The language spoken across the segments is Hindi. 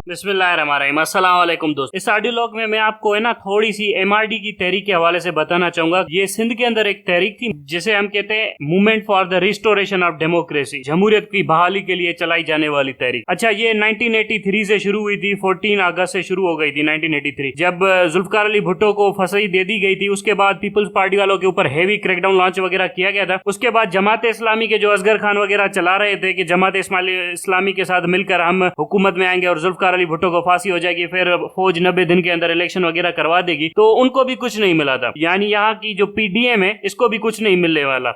बिस्मिल्लाहिर्रहमानिर्रहीम। अस्सलाम वालेकुम दोस्त। इस ऑडियो लॉग में मैं आपको है ना थोड़ी सी एमआरडी की तहरीक के हवाले से बताना चाहूंगा। ये सिंध के अंदर एक तहरीक थी जिसे हम कहते हैं movement for the restoration of democracy, जमहूरियत की बहाली के लिए चलाई जाने वाली तहरीक। अच्छा, ये 1983 से शुरू हुई थी, 14 अगस्त से शुरू हो गई थी 1983, जब जुल्फकार अली भुट्टो को फांसी दे दी गई थी। उसके बाद पीपल्स पार्टी वालों के ऊपर हैवी क्रैकडाउन लॉन्च वगैरह किया गया था। उसके बाद जमात इस्लामी के जो असगर खान वगैरह चला रहे थे कि जमात इस्लामी के साथ मिलकर हम हुकूमत में आएंगे और जुल्फकार अली भुट्टो को फांसी हो जाएगी, फिर फौज 90 दिन के अंदर इलेक्शन वगैरह करवा देगी, तो उनको भी कुछ नहीं मिला था। यानी यहाँ की जो पीडीएम है इसको भी कुछ नहीं मिलने वाला।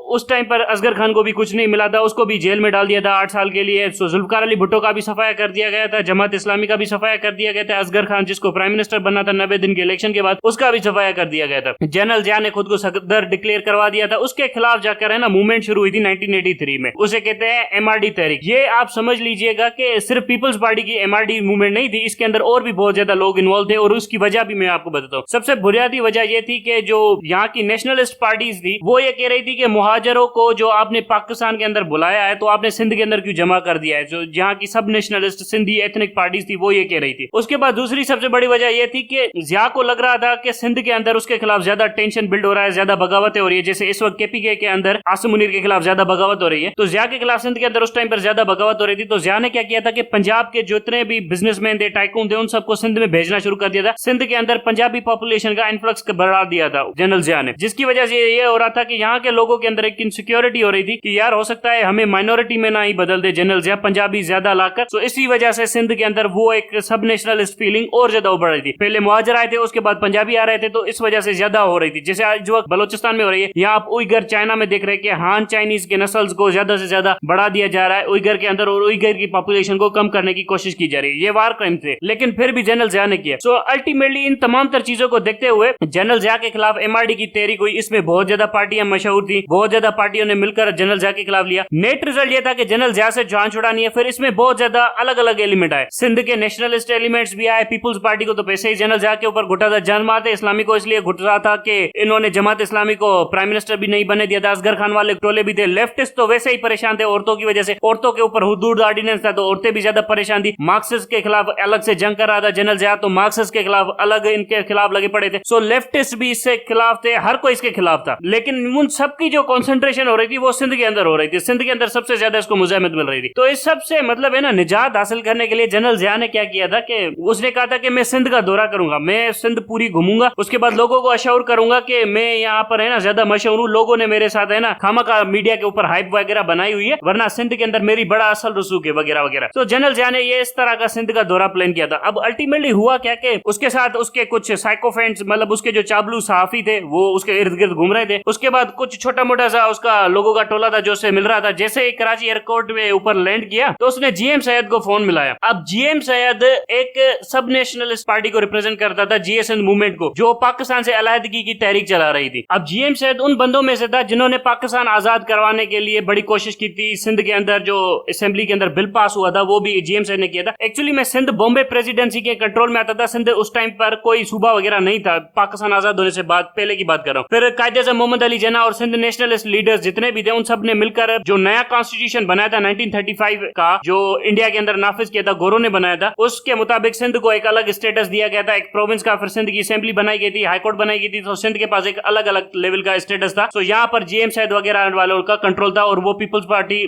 उस टाइम पर असगर खान को भी कुछ नहीं मिला था, उसको भी जेल में डाल दिया था 8 साल के लिए। जुल्फकार अली भुट्टो का भी सफाया कर दिया गया था, जमात इस्लामी का भी सफाया कर दिया गया था। असगर खान जिसको प्राइम मिनिस्टर बनना था 90 दिन के इलेक्शन के बाद, उसका भी सफाया कर दिया गया था। जनरल जिया ने खुद को सदर डिक्लेयर करवा दिया था। उसके खिलाफ जाकर है ना मूवमेंट शुरू हुई थी 1983 में, उसे कहते हैं एमआरडी तहरीक। ये आप समझ लीजिएगा कि सिर्फ पीपल्स पार्टी की एमआरडी मूवमेंट नहीं थी, इसके अंदर और भी बहुत ज्यादा लोग इन्वॉल्व थे। और उसकी वजह भी मैं आपको बताता हूँ। सबसे बुनियादी वजह यह थी कि जो यहाँ की नेशनलिस्ट पार्टीज थी वो ये कह रही थी कि मुहाजिरों को जो आपने पाकिस्तान के अंदर बुलाया है तो आपने सिंध के अंदर क्यों जमा कर दिया है। जो यहाँ की सब नेशनलिस्ट सिंधी एथनिक पार्टीज थी वो ये कह रही थी। उसके बाद दूसरी सबसे बड़ी वजह यह थी कि जिया को लग रहा था कि सिंध के अंदर उसके खिलाफ ज्यादा टेंशन बिल्ड हो रहा है, ज्यादा बगावतें हो रही है। जैसे इस वक्त केपीके के अंदर आसिम मुनीर के खिलाफ ज्यादा बगावत हो रही है, तो जिया के खिलाफ सिंध के अंदर उस टाइम पर ज्यादा बगावत हो रही थी। तो जिया ने क्या किया था कि पंजाब के जितने भी बिजनेसमैन थे, टाइकून थे, उन सबको सिंध में भेजना शुरू कर दिया था। सिंध के अंदर पंजाबी पॉपुलेशन का इन्फ्लक्स बढ़ा दिया था जनरल जिया ने, जिसकी वजह से ये हो रहा था कि यहाँ के लोगों के अंदर एक इनसिक्योरिटी हो रही थी कि यार हो सकता है हमें माइनॉरिटी में ना ही बदल दे जनरल जिया, पंजाबी ज्यादा लाकर। तो इसी वजह से सिंध के अंदर वो एक सब नेशनलिस्ट फीलिंग और ज्यादा उभर रही थी। पहले मुहाजिर आए थे, उसके बाद पंजाबी आ रहे थे, तो इस वजह से ज्यादा हो रही थी। जैसे आज वक्त बलोचिस्तान में हो रही है, यहाँ आप उइगर चाइना में देख रहे हैं कि हान चाइनीज के नस्ल को ज्यादा से ज्यादा बढ़ा दिया जा रहा है उइगर के अंदर, और उइगर की पॉपुलेशन को कम करने की कोशिश की जा रही है। ये वार क्राइम थे, लेकिन फिर भी जनरल जिया ने किया। अल्टीमेटली इन तमाम तर चीजों को देखते हुए जनरल जिया के खिलाफ एमआरडी की तहरीक हुई। इसमें बहुत ज्यादा पार्टियां मशहूर थी, बहुत ज्यादा पार्टियों ने मिलकर जनरल जिया के खिलाफ लिया। नेट रिजल्ट ये था कि जनरल जिया से जान छुड़ानी है। फिर इसमें बहुत ज्यादा अलग अलग एलिमेंट आए, सिंध के नेशनलिस्ट एलिमेंट्स भी आए। पीपुल्स पार्टी को तो पैसे ही जनरल जिया के ऊपर घुटा था, जमात इस्लामी को इसलिए घुट रहा था कि इन्होंने जमात इस्लामी को प्राइम मिनिस्टर भी नहीं बनने दिया था। असगर खान वाले टोले भी थे। लेफ्टिस्ट तो वैसे ही परेशान थे औरतों की वजह से, औरतों के ऊपर हुदूद ऑर्डिनेंस था तो औरतें भी ज्यादा परेशान थी। मार्क्सिस्ट के खिलाफ अलग से जंग कर रहा था जनरल जिया, तो मार्क्सिस्ट के खिलाफ अलग इनके खिलाफ लगे पड़े थे। लेफ्टिस्ट भी इससे खिलाफ थे, हर कोई इसके खिलाफ था। लेकिन उन सबकी जो कॉन्सेंट्रेशन हो रही थी वो सिंध के अंदर हो रही थी। सिंध के अंदर सबसे ज्यादा इसको मुजाहिमत मिल रही थी। तो इस सबसे मतलब है ना निजात हासिल करने के लिए जनरल जिया ने क्या किया था कि उसने कहा था कि मैं सिंध का दौरा करूंगा, मैं सिंध पूरी घूमूंगा, उसके बाद लोगों को अश्योर करूंगा कि मैं यहाँ पर है ना ज्यादा मशहूर हूँ, लोगों ने मेरे साथ है ना खामखा मीडिया के ऊपर हाइप वगैरह बनाई हुई है, वरना सिंध के अंदर मेरी बड़ा असल रसूख है वगैरह वगैरह। तो जनरल जिया ने ये इस तरह का सिंध का दौरा प्लान किया था। अब अल्टीमेटली हुआ क्या कि उसके साथ उसके कुछ साइकोफेंट्स, मतलब उसके जो चाबलू सहाफी थे वो उसके इर्द गिर्द घूम रहे थे। उसके बाद कुछ छोटा मोटा सा उसका लोगों का टोला था जो से मिल रहा था। जैसे ही कराची एयरपोर्ट में ऊपर लैंड किया तो उसने जीएम सैयद को फोन मिलाया। अब जीएम सैयद एक सब नेशनलिस्ट पार्टी को रिप्रेजेंट करता था, जीएसएन मूवमेंट को, जो पाकिस्तान से अलहदगी की तहरीक चला रही थी। अब जीएम सैयद उन बंदों में से था जिन्होंने पाकिस्तान आजाद करवाने के लिए बड़ी कोशिश की थी। सिंध के अंदर जो असेंबली के अंदर बिल पास हुआ था वो भी जीएम सैयद ने किया था। एक्चुअली में सिंध बॉम्बे प्रेसिडेंसी के कंट्रोल में आता था। सिंध उस टाइम पर कोई सूबा वगैरह नहीं था, पाकिस्तान आजाद होने से बाद पहले की बात कर रहा हूँ। फिर कायदे-ए-आज़म मोहम्मद अली जिन्ना और सिंध नेशनलिस्ट लीडर्स जितने भी थे उन सब ने मिलकर जो नया कॉन्स्टिट्यूशन बनाया था 1935 का, जो इंडिया के अंदर नाफिज किया था, गोरों ने बनाया था, उसके मुताबिक सिंध को एक अलग स्टेटस दिया गया था, एक प्रोविंस का। फिर सिंध की असेंबली बनाई गई थी, हाईकोर्ट बनाई गई थी, तो सिंध के पास एक अलग अलग लेवल का स्टेटस था। तो यहाँ पर जीएम सैयद वगैरह वालों का कंट्रोल था और वो पीपल्स पार्टी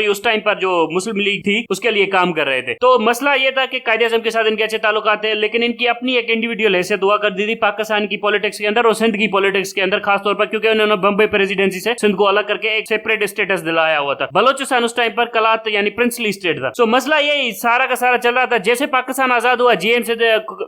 उस टाइम पर जो मुस्लिम लीग थी उसके लिए काम कर रहे थे। तो मसला ये था कि कायदे-ए-आज़म के साथ इनके अच्छे ताल्लुकात थे, लेकिन इनकी अपनी एक इंडिविजुअल हैसियत हुआ करती थी पाकिस्तान की पॉलिटिक्स के अंदर और सिंध की पॉलिटिक्स के अंदर, खासतौर पर क्योंकि उन्होंने बम्बई प्रेसिडेंसी से सिंध को अलग करके एक सेपरेट स्टेटस दिलाया हुआ था। बलोचिस्तान उस टाइम पर कलात यानी प्रिंसली स्टेट था। सो मसला यही सारा का सारा चल रहा था। जैसे पाकिस्तान आजाद हुआ, जीएम से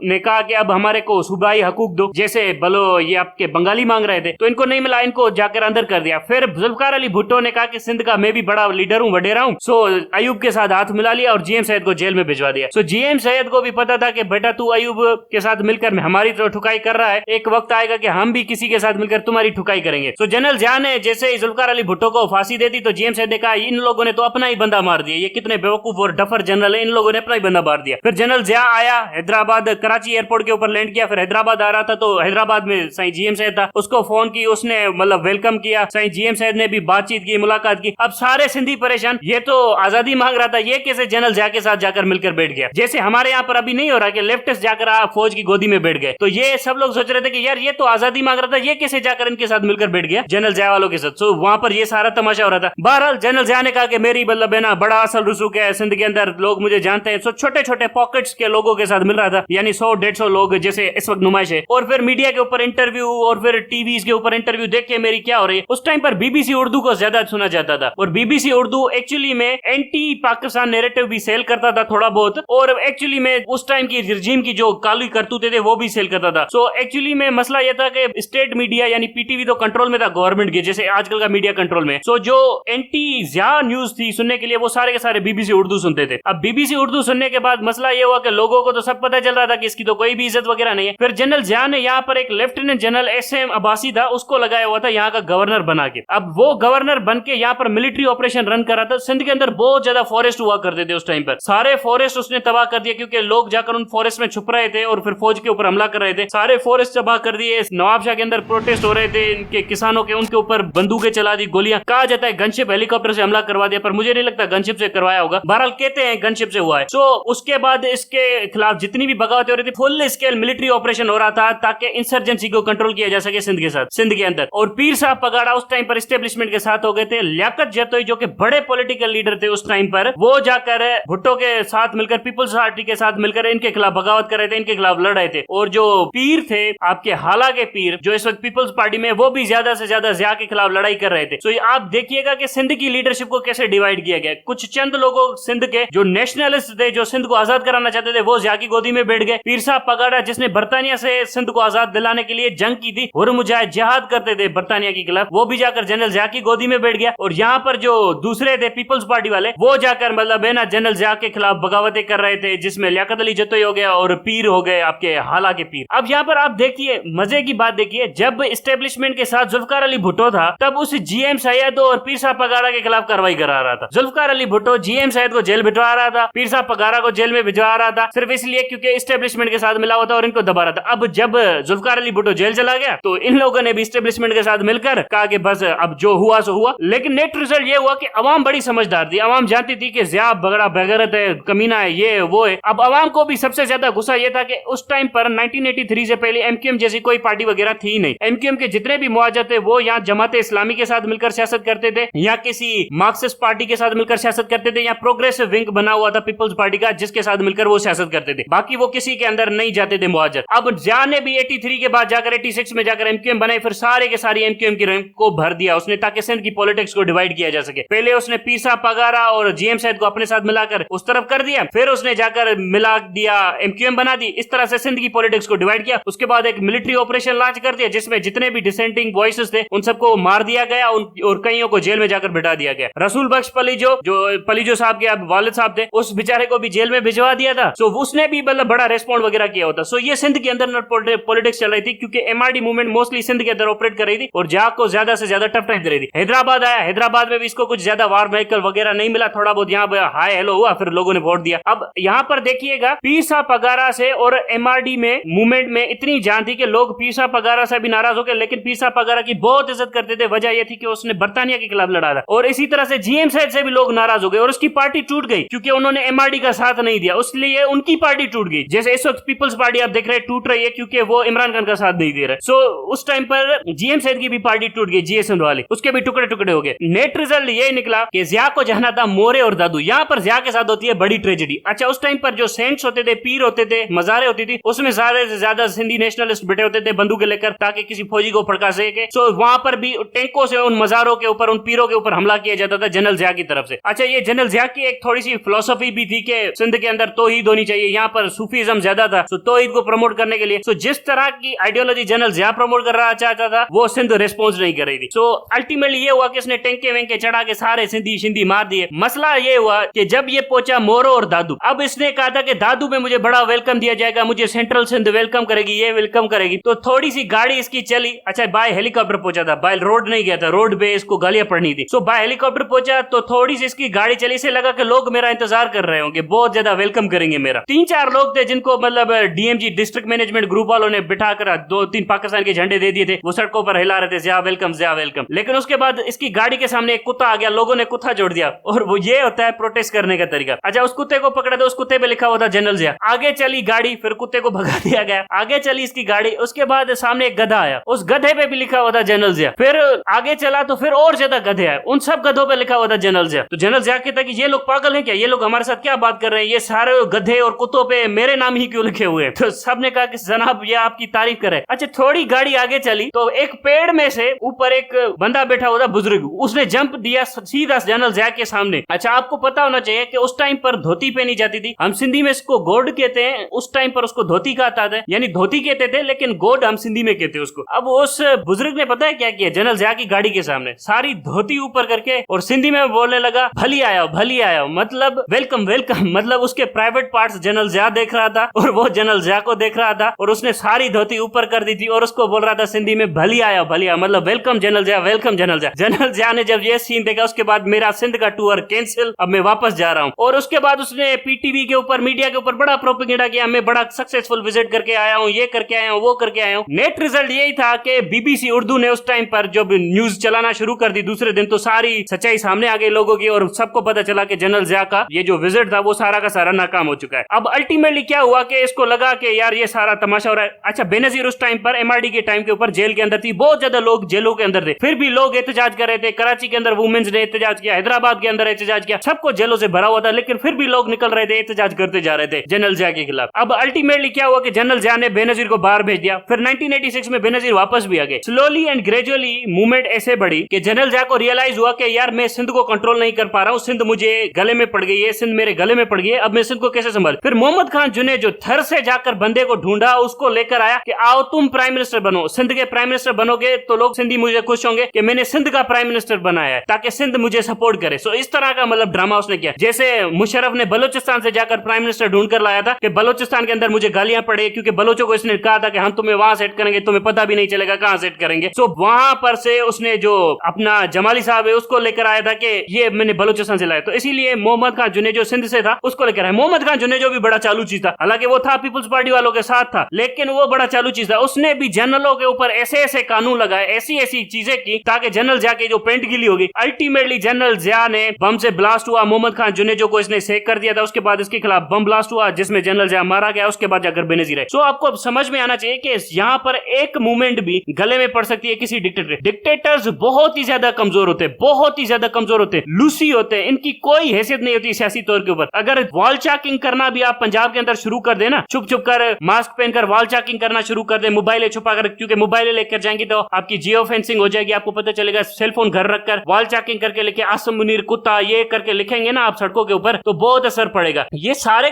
ने कहा कि अब हमारे को सूबाई हकूक दो। जैसे बलो ये आपके बंगाली मांग रहे थे तो इनको नहीं मिला, इनको जाकर अंदर कर दिया। फिर जुल्फकार अली भुट्टो ने कहा कि सिंध का मैं भी बड़ा लीडर हूँ, वडेरा हूँ। सो अयूब के साथ हाथ मिला लिया और जीएम सैयद को जेल में भिजवा दिया। सो जीएम सैयद को भी पता था कि बेटा तू अयूब के साथ मिलकर हमारी तो ठुकाई कर रहा है, एक वक्त आएगा कि हम भी किसी के साथ मिलकर तुम्हारी ठुकाई करेंगे। सो जनरल जिया ने जैसे ही जुल्फकार अली भुट्टो को फांसी दे दी तो जीएम सैयद ने कहा इन लोगों ने तो अपना ही बंदा मार दिया, ये कितने बेवकूफ और डफर जनरल है, इन लोगों ने अपना ही बंदा मार दिया। फिर जनरल जिया आया हैदराबाद, कराची एयरपोर्ट के ऊपर लैंड किया। फिर हैदराबाद आ रहा था तो हैदराबाद में सही जीएम सैयद था, उसको फोन की, उसने मतलब वेलकम किया। सही जीएम सैयद ने भी बातचीत की, मुलाकात की। अब सारे सिंधी परेशान, ये तो आजादी मांग रहा था, ये कैसे जनरल जिया के साथ जाकर मिलकर बैठ गया। जैसे हमारे यहाँ पर अभी नहीं हो रहा कि लेफ्टिस्ट जाकर फौज की गोदी में बैठ गए, तो ये सब लोग सोच रहे थे कि यार ये तो आजादी मांग रहा था, ये कैसे जाकर इनके साथ मिलकर बैठ गया जनरल ज़िया वालों के साथ। तो वहां पर ये सारा तमाशा हो रहा था। बहरहाल जनरल ज़िया ने कहा कि मेरी मतलब है ना बड़ा असल रसूख है सिंध के अंदर, लोग मुझे जानते हैं। सो छोटे छोटे पॉकेट्स के लोगों के साथ मिल रहा था, यानी 100-150 लोग जैसे इस वक्त नुमाइश है। और फिर मीडिया के ऊपर इंटरव्यू और फिर टीवी के ऊपर इंटरव्यू देख के मेरी क्या हो रही है। उस टाइम पर बीबीसी उर्दू को ज्यादा सुना जाता था, और बीबीसी उर्दू एक्चुअली में एंटी पाकिस्तान नैरेटिव भी सेल करता था थोड़ा बहुत, और एक्चुअली में उस टाइम की रिजीम की जो काली करतूते थे वो भी सेल करता था। सो एक्चुअली में मसला यह था कि स्टेट मीडिया यानी पीटीवी तो कंट्रोल में था गवर्नमेंट के, जैसे आजकल का मीडिया कंट्रोल में। सो जो एंटी ज़िया न्यूज थी सुनने के लिए वो सारे के सारे बीबीसी उर्दू सुनते थे। अब बीबीसी उर्दू सुनने के बाद मसला ये हुआ कि लोगों को तो सब पता चल रहा था कि इसकी तो कोई भी इज्जत वगैरह नहीं है। फिर जनरल ज़िया ने यहाँ पर एक लेफ्टिनेंट जनरल एसएम अब्बासी था, उसको लगाया हुआ था यहाँ का गवर्नर बना के। अब वो गवर्नर बन के यहाँ पर मिलिट्री ऑपरेशन रन कर रहा था। सिंध के अंदर बहुत ज्यादा फॉरेस्ट हुआ करते थे उस टाइम पर, सारे फॉरेस्ट उसने तबाह कर दिया, क्योंकि लोग जाकर उन फॉरेस्ट में छुप रहे थे और फिर फौज के ऊपर हमला कर रहे थे। सारे फॉरेस्ट तबाह कर दिए। नवाबशाह के अंदर प्रोटेस्ट हो रहे थे इनके किसानों के, उनके ऊपर बंदूकें चला दी, गोलियां, कहा जाता है गनशिप हेलीकॉप्टर से हमला करवा दिया, पर मुझे नहीं लगता गनशिप से करवाया होगा। बहरहाल कहते हैं गनशिप से हुआ है। सो उसके बाद इसके खिलाफ जितनी भी बगावतें हो रही थी, फुल स्केल मिलिट्री ऑपरेशन हो रहा था ताकि इंसर्जेंसी को कंट्रोल किया जा सके सिंध के साथ, सिंध के अंदर। और पीर साहब पगाड़ा उस टाइम पर एस्टेब्लिशमेंट के साथ हो गए थे। लियाकत जतोई जो कि बड़े पॉलिटिकल लीडर थे उस टाइम पर, वो जाकर भुट्टो के साथ मिलकर, पीपल्स पार्टी के साथ मिलकर इनके खिलाफ बगावत कर रहे थे, इनके खिलाफ लड़ रहे थे। और जो पीर थे आपके हाला के पीर जो इस वक्त पीपल्स पार्टी में, वो भी ज्यादा से ज्यादा ज़िया के खिलाफ लड़ाई कर रहे थे। तो आप देखिएगा कि सिंध की लीडरशिप को कैसे डिवाइड किया गया। कुछ चंद लोगों सिंध के जो नेशनलिस्ट थे, जो सिंध को आजाद कराना चाहते थे, वो ज़िया की गोदी में बैठ गए। पीर साहब पगाड़ा जिसने बर्तानिया से सिंध को आजाद दिलाने के लिए जंग की थी, हुर्र-मुजाहिद जिहाद करते थे बर्तानिया के खिलाफ, वो भी जाकर जनरल ज़िया की गोदी में बैठ गया। और यहाँ पर जो दूसरे थे पीपल्स पार्टी वाले, वो जाकर मतलब है ना जनरल ज़िया के खिलाफ बगावतें कर रहे थे, जिसमें लियाकत अली जतोई हो गया और पीर हो गए आपके हाला के पीर। अब यहाँ पर आप देखिए मजे की बात देखिए, जब एस्टेब्लिशमेंट के साथ जुल्फकार अली भुट्टो था, तब उस जीएम सैयद और पीर साहब पगाड़ा के खिलाफ कार्रवाई करा रहा था। जुल्फकार अली भुट्टो जीएम सैयद को जेल भिजवा रहा था, पीर साहब पगाड़ा को जेल में भिजवा रहा था, सिर्फ इसलिए क्योंकि एस्टेब्लिशमेंट के साथ मिला हुआ था और इनको दबा रहा था। अब जब जुल्फकार अली भुट्टो जेल चला गया, तो इन लोगों ने भी एस्टेब्लिशमेंट के साथ मिलकर कहा कि बस अब जो हुआ सो हुआ। लेकिन नेट रिजल्ट ये हुआ कि अवाम बड़ी समझदार थी, अवाम जानती थी कि ज़िया बगड़ा बेगैरत है, कमीना है, ये वो है। अब अवाम को भी सबसे ज्यादा गुस्सा ये था कि उस टाइम पर 1983 से पहले एमक्यूएम जैसी कोई पार्टी वगैरह थी नहीं। एमक्यूएम के जितने भी मुआवजा थे वो यहाँ जमात इस्लामी के साथ मिलकर सियासत करते थे, या किसी मार्क्सिस्ट पार्टी के साथ मिलकर सियासत करते थे, या प्रोग्रेसिव विंग बना हुआ था पीपल्स पार्टी का जिसके साथ मिलकर वो सियासत करते थे। बाकी वो किसी के अंदर नहीं जाते थे मुआवजा। अब ज़िया ने भी 83 के बाद जाकर 86 में जाकर एमक्यूएम बनाई, फिर सारे के सारे एमक्यूएम की रैंक को भर दिया उसने, ताकि सिंध की पॉलिटिक्स को डिवाइड किया जा सके। पहले उसने पीर साहब पगाड़ा और जीएम सैयद को अपने साथ मिलाकर उस तरफ कर दिया, फिर उसने जाकर मिला दिया, एमक्यूएम बना दी, इस तरह से सिंध की पॉलिटिक्स को डिवाइड किया। उसके बाद एक मिलिट्री ऑपरेशन लॉन्च कर दिया जिसमें जितने भी डिसेंटिंग वॉइसेस थे उन सबको मार दिया गया और कईयों को जेल में जाकर बिठा दिया गया। रसूल बख्श पलीजो जो पलीजो साहब के अब वालिद साहब थे, उस बेचारे को भी जेल में भिजवा दिया था। सो उसने भी मतलब बड़ा रेस्पॉन्ड वगैरह किया होता। सो ये सिंध के अंदर पॉलिटिक्स चल रही थी, क्योंकि एमआरडी मूवमेंट मोस्टली सिंध के अंदर ऑपरेट कर रही थी और ज़िया को ज्यादा से ज्यादा टफ टाइम दे रही थी। हैदराबाद आया, हैदराबाद में भी इसको कुछ ज्यादा वार व्हीकल वगैरह नहीं मिला, थोड़ा बहुत यहाँ हाय हेलो हुआ, फिर लोगों ने वोट दिया। अब यहाँ पर देखिएगा पीर साहब पगाड़ा से और एमआरडी में मूवमेंट में इतनी जान थी कि लोग पीर साहब पगाड़ा से भी नाराज हो गए, लेकिन पीर साहब पगाड़ा की बहुत इज्जत करते थे। वजह यह थी कि उसने बर्तानिया के खिलाफ लड़ा था, और इसी तरह से जीएम सैयद से भी लोग नाराज हो गए और उसकी पार्टी टूट गई क्योंकि उन्होंने एमआरडी का साथ नहीं दिया, इसलिए उनकी पार्टी टूट गई। जैसे इस वक्त पीपल्स पार्टी आप देख रहे हैं टूट रही है क्योंकि वो इमरान खान का साथ नहीं दे रहे। सो उस टाइम पर जीएम सैयद की भी पार्टी टूट गई, जीएसएम वाली, उसके भी टुकड़े टुकड़े हो गए। नेट रिजल्ट ये निकला कि ज़िया को जहना था मोरे और दादू। यहाँ पर ज़िया के साथ होती है बड़ी ट्रेजेडी। अच्छा, उस टाइम पर जो सेंट्स होते थे, पीर होते थे, मजारे होती थी, उसमें ज्यादा से ज्यादा सिंधी नेशनलिस्ट बैठे होते थे बंदूकें लेकर ताकि किसी फौजी को फड़का सके। सो वहां पर भी टैंकों से उन मजारों के ऊपर, उन पीरों के ऊपर हमला किया जाता था जनरल ज़िया की तरफ से। अच्छा, ये जनरल ज़िया की एक थोड़ी सी फिलोसफी भी थी कि सिंध के अंदर तौहीद होनी चाहिए, यहाँ पर सूफीज्म ज्यादा था, सो तौहीद को प्रमोट करने के लिए। सो जिस तरह की आइडियोलॉजी जनरल ज़िया प्रमोट कर रहा चाहता था वो सिंध रिस्पॉन्स नहीं कर रही थी। सो अल्टीमेटली ये हुआ कि इसने टैंके वेंके चढ़ा के सारे सिंधी शिंदी मार दिए। मसला ये हुआ कि जब ये पहुंचा मोरो और दादू, अब इसने कहा था कि दादू में मुझे बड़ा वेलकम दिया जाएगा, मुझे सेंट्रल सिंध वेलकम करेगी, ये वेलकम करेगी। तो थोड़ी सी गाड़ी इसकी चली। अच्छा, बाय हेलीकॉप्टर पहुंचा था, बाय रोड नहीं गया था, रोड पे इसको गालियां पड़नी थी। सो बाय हेलीकॉप्टर पहुंचा तो थोड़ी सी इसकी गाड़ी चली, इसे लगा कि लोग मेरा इंतजार कर रहे होंगे, बहुत ज्यादा वेलकम करेंगे मेरा। 3-4 लोग थे जिनको मतलब डीएमजी डिस्ट्रिक्ट मैनेजमेंट ग्रुप वालों ने बिठाकर 2-3 पाकिस्तान के झंडे दे दिए थे, वो सड़कों पर हिला रहे थे, ज़िया वेलकम, ज़िया वेलकम। लेकिन उसके बाद इसकी गाड़ी के सामने एक कुत्ता आ गया, लोगों ने कुत्ता जोड़ दिया, और वो ये होता है प्रोटेस्ट करने का तरीका। अच्छा, उस कुत्ते को पकड़ा था, उस कुत्ते पे लिखा हुआ था जनरल जिया। आगे चली गाड़ी, फिर कुत्ते को भगा दिया गया। आगे चली इसकी गाड़ी, उसके बाद सामने एक गधा आया, उस गधे पे भी लिखा हुआ था जनरल जिया। फिर आगे चला तो फिर और ज्यादा गधे आए, उन सब गधों पे लिखा हुआ था जनरल जिया। तो जनरल जिया कहता कि ये लोग पागल हैं क्या, ये लोग हमारे साथ क्या बात कर रहे हैं, ये सारे गधे और कुत्तों पे मेरे नाम ही क्यों लिखे हुए हैं। तो सबने कहा कि जनाब ये आपकी तारीफ करे। अच्छा, थोड़ी गाड़ी आगे चली तो एक पेड़ में से ऊपर एक बंदा बैठा हुआ था बुजुर्ग, उसने जंप दिया सीधा जनरल जिया के सामने। अच्छा, आपको पता होना चाहिए कि उस टाइम पर धोती पहनी जाती थी, हम सिंधी में इसको गोड कहते हैं, उस टाइम पर उसको धोती कहता था, यानी धोती कहते थे, लेकिन गोड हम सिंधी में कहते हैं उसको। अब उस बुजुर्ग ने पता है क्या किया, जनरल जिया की गाड़ी के सामने सारी धोती ऊपर करके और सिंधी में बोलने लगा भली आया, मतलब वेलकम वेलकम, मतलब उसके प्राइवेट पार्ट्स जनरल जिया देख रहा था और वो जनरल जिया को देख रहा था, और उसने सारी धोती ऊपर कर दी थी और उसको बोल रहा था सिंधी में भली आया, मतलब वेलकम जनरल जिया, वेलकम जनरल जिया। जनरल जिया ने जब ये सीन देखा उसके बाद मेरा सिंध का टूर कैंसिल, अब मैं वापस जा रहा हूँ। और उसके बाद उसने पीटीवी के ऊपर, मीडिया के ऊपर बड़ा प्रोपेगेंडा किया, मैं बड़ा सक्सेसफुल विजिट करके आया हूँ, ये करके आया हूँ, वो करके आया हूँ। नेट रिजल्ट यही था कि बीबीसी उर्दू ने उस टाइम पर जब न्यूज चलाना शुरू कर दी दूसरे दिन, तो सारी सच्चाई सामने आ गई लोगों की और सबको पता चला कि जनरल जिया का ये जो विजिट था वो सारा का सारा नाकाम हो चुका है। अब अल्टीमेटली क्या हुआ कि इसको लगा कि यार ये सारा तमाशा हो रहा है। अच्छा, बेनजीर उस टाइम पर एमआरडी के टाइम के ऊपर जेल के अंदर थी, बहुत ज्यादा लोग जेलों के अंदर थे, फिर भी लोग एहतजाज कर रहे थे। कराची के अंदर वुमेन्स ने एहतजाज किया, हैदराबाद के अंदर एहतजाज किया, सबको जेलों से भरा हुआ था, लेकिन फिर भी लोग निकल रहे थे, एहतजाज करते जा रहे थे जनरल जिया के खिलाफ। अब अल्टीमेटली क्या हुआ कि जनरल जिया ने बेनजीर को बाहर भेज दिया। फिर 1986 में बेनजीर वापस भी आ गए। स्लोली एंड ग्रेजुअली मूवमेंट ऐसे बढ़ी कि जनरल जिया को रियलाइज हुआ कि यार मैं सिंध को कंट्रोल नहीं कर पा रहा हूँ, सिंध मुझे गले में पड़ गई है, सिंध मेरे गले में पड़ गई है, अब मैं सिंध को कैसे संभाल। फिर मोहम्मद खान जुने जो थर से जाकर बंदे को ढूंढा, उसको लेकर आया कि आओ तुम प्राइम मिनिस्टर बनो, सिंध के प्राइम मिनिस्टर बनोगे तो लोग सिंधी मुझे खुश होंगे कि मैंने सिंध का प्राइम मिनिस्टर बनाया है, ताकि सिंध मुझे सपोर्ट करे। सो इस तरह का मतलब ड्रामा उसने किया। जैसे मुशर्रफ ने बलोचिस्तान से जाकर प्राइम मिनिस्टर ढूंढ कर लाया था कि बलोचिस्तान के अंदर मुझे गालियां पड़े, क्योंकि बलोचों को इसने कहा था कि हम तुम्हें वहां सेट करेंगे, तुम्हें पता भी नहीं चलेगा कहां सेट करेंगे। सो वहां पर से उसने जो अपना जमाली साहब है उसको लेकर आया था कि ये मैंने बलोचिस्तान से लाया। तो इसीलिए मोहम्मद खान जुने जो सिंध से था उसको लेकर आया। मोहम्मद खान जुने जो भी बड़ा चालू चीज था, हालांकि वो था पीपुल्स पार्टी वालों के साथ था, लेकिन वो बड़ा चालू चीज था। उसने भी जनरलों के ऊपर ऐसे ऐसे कानून लगाए, ऐसी ऐसी चीजें की ताकि जनरल जिया की जो पेंट गिली होगी। अल्टीमेटली जनरल जिया ने बम से ब्लास्ट हुआ, मोहम्मद खान जुनेजो को इसने सेक कर दिया था, उसके बाद इसके खिलाफ बम ब्लास्ट हुआ जिसमें जनरल जिया मारा गया, उसके बाद जाकर बेनजीर है। सो आपको अब समझ में आना चाहिए कि यहाँ पर एक मूवमेंट भी गले में पड़ सकती है किसी डिक्टेटर। डिक्टेटर्स बहुत ही ज्यादा कमजोर होते हैं, बहुत ही ज्यादा कमजोर होते हैं, लूसी होते हैं, इनकी कोई हैसियत नहीं होती सियासी तौर के ऊपर। अगर वॉल चाकिंग करना भी आप पंजाब के अंदर शुरू कर देना, छुप छुप कर मास्क पहनकर वॉल चाकिंग करना शुरू कर दे, मोबाइल छुपा कर, क्योंकि मोबाइल लेकर जाएंगे तो आपकी जियो फेंसिंग हो जाएगी, आपको पता चलेगा। सेलफोन घर रखकर वॉल चाकिंग करके लेके आसम मुनीर कुत्ता ये करके लिखेंगे ना आप सड़कों के ऊपर, तो बहुत असर पड़ेगा। ये सारे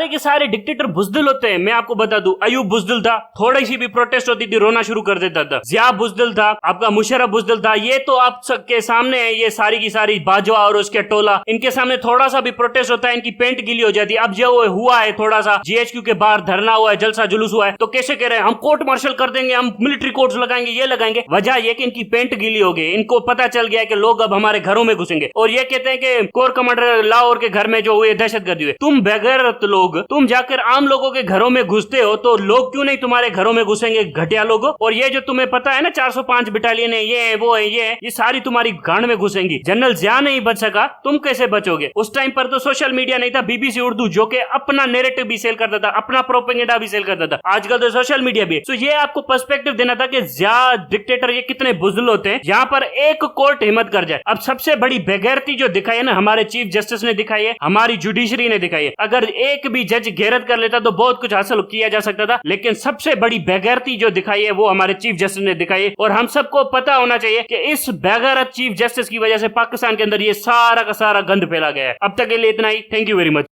के सारे डिक्टेटर बुजदिल होते हैं। मैं आपको बता दूं, अयूब बुजदिल था, थोड़ी सी भी प्रोटेस्ट होती थी रोना शुरू कर देता था। जिया बुजदिल था, आपका मुशर्रफ बुजदिल था। ये तो आप सबके सामने है, ये सारी की सारी बाजवा और उसके टोला, इनके सामने थोड़ा सा भी प्रोटेस्ट होता है इनकी पेंट गीली हो जाती है। अब जो हुआ है थोड़ा सा जीएचक्यू के बाहर धरना हुआ है, जलसा जुलूस हुआ है, तो कैसे कह रहे हैं हम कोर्ट मार्शल कर देंगे, हम मिलिट्री कोर्ट्स लगाएंगे, ये लगाएंगे। वजह ये कि इनकी पेंट गीली हो गई, इनको पता चल गया कि लोग अब हमारे घरों में घुसेंगे, और ये कहते हैं कि कोर कमांडर लाहौर के घर में जो हुए दहशतगर्दी हुए। तुम बेगैरत लोग, तुम जाकर आम लोगों के घरों में घुसते हो, तो लोग क्यों नहीं तुम्हारे घरों में घुसेंगे, घटिया लोगों। और ये जो तुम्हें पता है ना 405 बटालियन है, ये वो है, ये सारी तुम्हारी गांड में घुसेंगी। जनरल जिया नहीं बच सका, तुम कैसे बचोगे। उस टाइम पर तो सोशल मीडिया नहीं था, बीबीसी उर्दू जो कि अपना नैरेटिव भी सेल करता था, अपना प्रोपेगेंडा भी सेल करता था। आजकल तो सोशल मीडिया भी। तो ये आपको पर्सपेक्टिव देना था कि जिया डिक्टेटर ये कितने बुज़दिल होते हैं, यहाँ पर एक कोर्ट हिम्मत कर जाए। अब सबसे बड़ी बेगैरती जो दिखाई है ना, हमारे चीफ जस्टिस ने दिखाई है, हमारी जुडिशरी ने दिखाई है। अगर एक भी जज गैरत कर लेता तो बहुत कुछ हासिल किया जा सकता था, लेकिन सबसे बड़ी बेगैरती जो दिखाई है वो हमारे चीफ जस्टिस ने दिखाई है। और हम सबको पता होना चाहिए कि इस बेगैरत चीफ जस्टिस की वजह से पाकिस्तान के अंदर ये सारा का सारा गंद फैला गया है। अब तक के लिए इतना ही। Thank you very much.